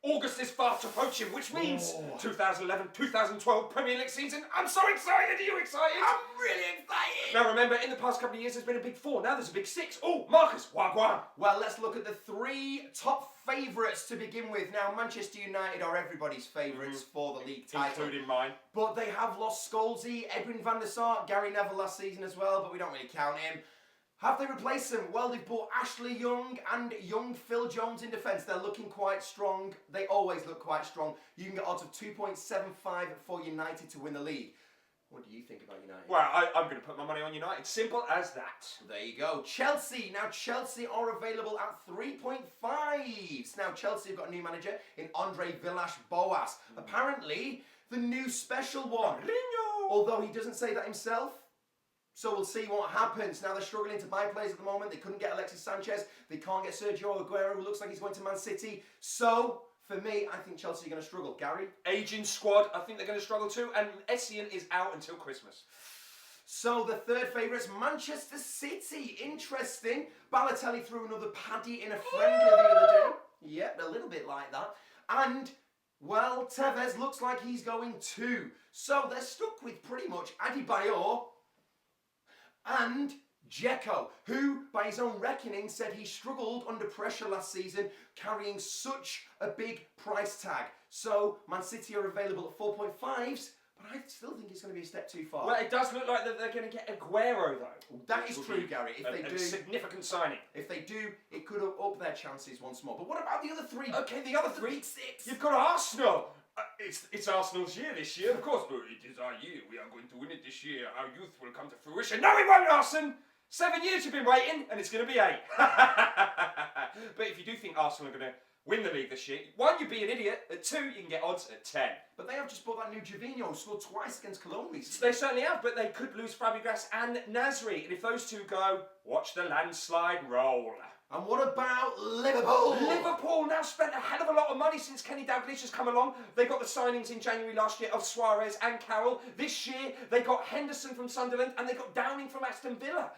August is fast approaching, which means 2011-2012 Premier League season. I'm so excited. Are you excited? I'm really excited. Now remember, in the past couple of years, there's been a big 4. Now there's a big 6. Oh, Marcus, wagwan. Well, let's look at the 3 top favourites to begin with. Now, Manchester United are everybody's favourites for the league title. Including mine. But they have lost Scholesy, Edwin van der Sar, Gary Neville last season as well, but we don't really count him. Have they replaced them? Well, they've bought Ashley Young and young Phil Jones in defence. They're looking quite strong. They always look quite strong. You can get odds of 2.75 for United to win the league. What do you think about United? Well, I'm going to put my money on United. Simple as that. There you go. Chelsea. Now, Chelsea are available at 3.5s. Now, Chelsea have got a new manager in Andre Villas-Boas. Apparently, the new special one. Although he doesn't say that himself. So we'll see what happens. Now they're struggling to buy players at the moment. They couldn't get Alexis Sanchez. They can't get Sergio Aguero, who looks like he's going to Man City. So, for me, I think Chelsea are going to struggle. Gary? Aging squad, I think they're going to struggle too. And Essien is out until Christmas. So the third favourites, Manchester City. Interesting. Balotelli threw another paddy in a friendly the other day. Yep, a little bit like that. And, well, Tevez looks like he's going too. So they're stuck with pretty much Adebayor and Dzeko, who, by his own reckoning, said he struggled under pressure last season, carrying such a big price tag. So, Man City are available at 4.5s, but I still think it's going to be a step too far. Well, it does look like that they're going to get Aguero, though. That is true, Gary. If they do, a significant signing. If they do, it could up their chances once more. But what about the other 3? Okay, the other 3. 6. You've got Arsenal. It's Arsenal's year this year, of course, but it is our year. We are going to win it this year. Our youth will come to fruition. No, it won't, Arsenal! 7 years you've been waiting, and it's going to be 8. But if you do think Arsenal are going to win the league this year, 1, you'd be an idiot. At 2, you can get odds at 10. But they have just bought that new Gervinho, who scored twice against Cologne recently. They certainly have, but they could lose Fabregas and Nasri. And if those 2 go, watch the landslide roll. And what about Liverpool? Liverpool now spent a hell of a lot of money since Kenny Dalglish has come along. They got the signings in January last year of Suarez and Carroll. This year, they got Henderson from Sunderland and they got Downing from Aston Villa.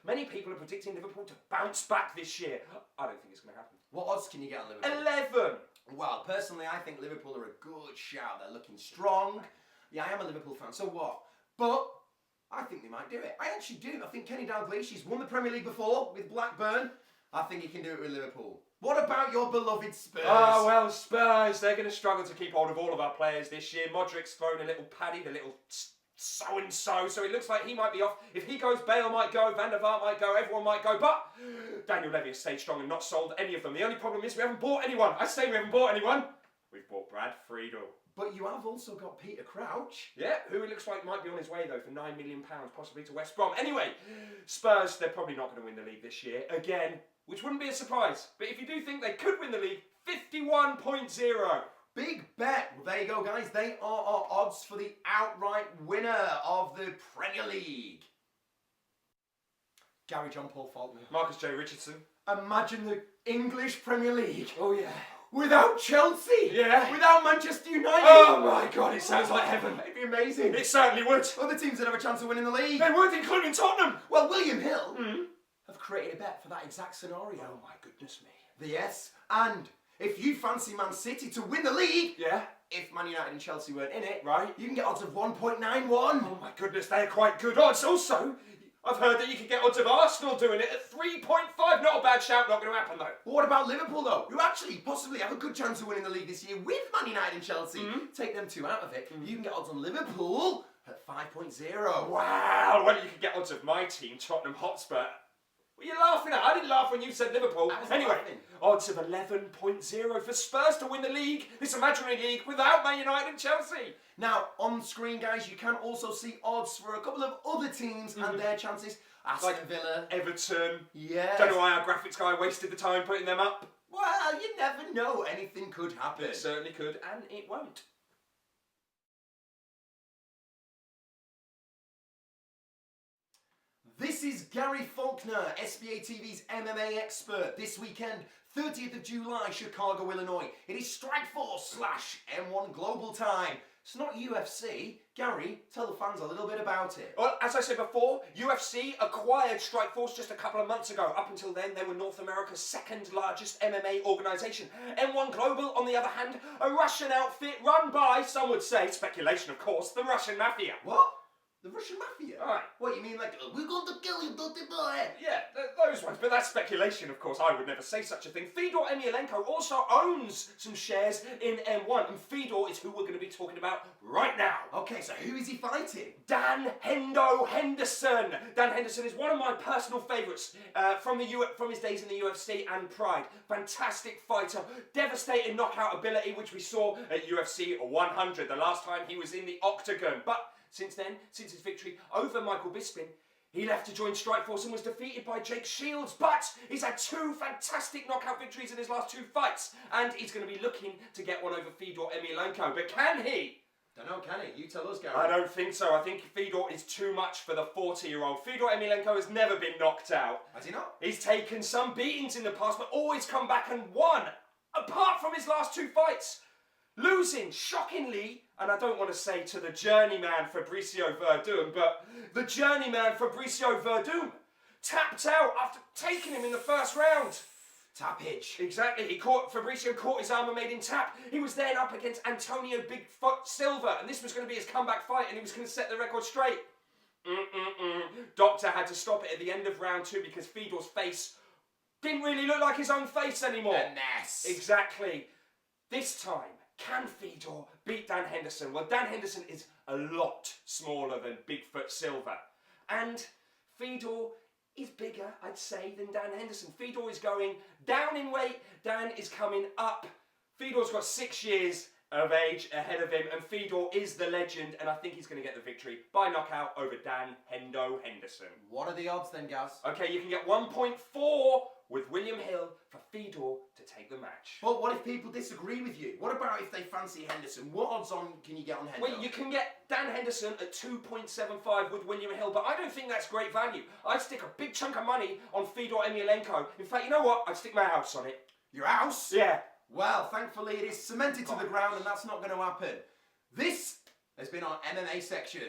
Many people are predicting Liverpool to bounce back this year. I don't think it's going to happen. What odds can you get on Liverpool? 11. Well, personally, I think Liverpool are a good shout. They're looking strong. Yeah, I am a Liverpool fan, so what? But I think they might do it. I actually do. I think Kenny Dalglish, he's won the Premier League before with Blackburn. I think he can do it with Liverpool. What about your beloved Spurs? Oh, well, Spurs, they're going to struggle to keep hold of all of our players this year. Modric's thrown a little paddy, the little so-and-so, so it looks like he might be off. If he goes, Bale might go, Van der Vaart might go, everyone might go, but Daniel Levy has stayed strong and not sold any of them. The only problem is we haven't bought anyone. I say we haven't bought anyone. We've bought Brad Friedel. But you have also got Peter Crouch. Yeah, who it looks like might be on his way, though, for £9 million, possibly to West Brom. Anyway, Spurs, they're probably not going to win the league this year, again, which wouldn't be a surprise. But if you do think they could win the league, 51.0. Big bet. Well, there you go, guys. They are our odds for the outright winner of the Premier League. Gary John Paul Faulkner. Marcus J. Richardson. Imagine the English Premier League. Oh, yeah. Without Chelsea. Yeah. Without Manchester United. Oh, my God, it sounds like heaven. It'd be amazing. It certainly would. Other teams that have a chance of winning the league. They would, including Tottenham. Well, William Hill have created a bet for that exact scenario. Oh, my goodness me. Yes, and if you fancy Man City to win the league, Yeah. if Man United and Chelsea weren't in it, Right. you can get odds of 1.91. Oh, my goodness, they're quite good odds. Also, I've heard that you can get odds of Arsenal doing it at 3.5. Not a bad shout, not going to happen, though. What about Liverpool, though, who actually possibly have a good chance of winning the league this year with Man United and Chelsea? Take them 2 out of it. You can get odds on Liverpool at 5.0. Wow. Well, you could get odds of my team, Tottenham Hotspur. What are you laughing at? I didn't laugh when you said Liverpool. I wasn't Anyway, laughing. odds of 11.0 for Spurs to win the league, this imaginary league, without Man United and Chelsea. Now, on screen, guys, you can also see odds for a couple of other teams and their chances. Aston Villa. Everton. Yes. Don't know why our graphics guy wasted the time putting them up. Well, you never know. Anything could happen. It certainly could, and it won't. This is Gary Faulkner, SBA TV's MMA expert. This weekend, 30th of July, Chicago, Illinois. It is Strikeforce / M1 Global Time. It's not UFC. Gary, tell the fans a little bit about it. Well, as I said before, UFC acquired Strikeforce just a couple of months ago. Up until then, they were North America's second largest MMA organisation. M1 Global, on the other hand, a Russian outfit run by, some would say, speculation of course, the Russian Mafia. What? The Russian Mafia? Aye. What, you mean like, we're going to kill you, dirty boy? Yeah, those ones, but that's speculation, of course. I would never say such a thing. Fedor Emelianenko also owns some shares in M1, and Fedor is who we're going to be talking about right now. Okay, so who is he fighting? Dan Hendo Henderson. Dan Henderson is one of my personal favourites from his days in the UFC and Pride. Fantastic fighter, devastating knockout ability, which we saw at UFC 100, the last time he was in the octagon. But since then, since his victory over Michael Bisping, he left to join Strikeforce and was defeated by Jake Shields. But he's had 2 fantastic knockout victories in his last 2 fights, and he's going to be looking to get one over Fedor Emelianenko. But can he? Don't know, can he? You tell us, Gary. I don't think so. I think Fedor is too much for the 40-year-old. Fedor Emelianenko has never been knocked out. Has he not? He's taken some beatings in the past, but always come back and won. Apart from his last 2 fights. Losing, shockingly, and I don't want to say to the journeyman Fabricio Verdum, but the journeyman Fabricio Verdum tapped out after taking him in the first round. Tappage. Exactly. Fabricio caught his arm and made him tap. He was then up against Antonio Bigfoot Silva, and this was going to be his comeback fight, and he was going to set the record straight. Doctor had to stop it at the end of round 2 because Fedor's face didn't really look like his own face anymore. A mess. Exactly. This time, can Fedor beat Dan Henderson? Well, Dan Henderson is a lot smaller than Bigfoot Silva. And Fedor is bigger, I'd say, than Dan Henderson. Fedor is going down in weight. Dan is coming up. Fedor's got 6 years of age ahead of him, and Fedor is the legend, and I think he's going to get the victory by knockout over Dan Hendo Henderson. What are the odds then, Gaz? Okay, you can get 1.4 with William Hill for Fedor to take the match. But what if people disagree with you? What about if they fancy Henderson? What odds on can you get on Henderson? Well, you can get Dan Henderson at 2.75 with William Hill, but I don't think that's great value. I'd stick a big chunk of money on Fedor Emelianenko. In fact, you know what? I'd stick my house on it. Your house? Yeah. Well, thankfully it is cemented to the ground, and that's not going to happen. This has been our MMA section.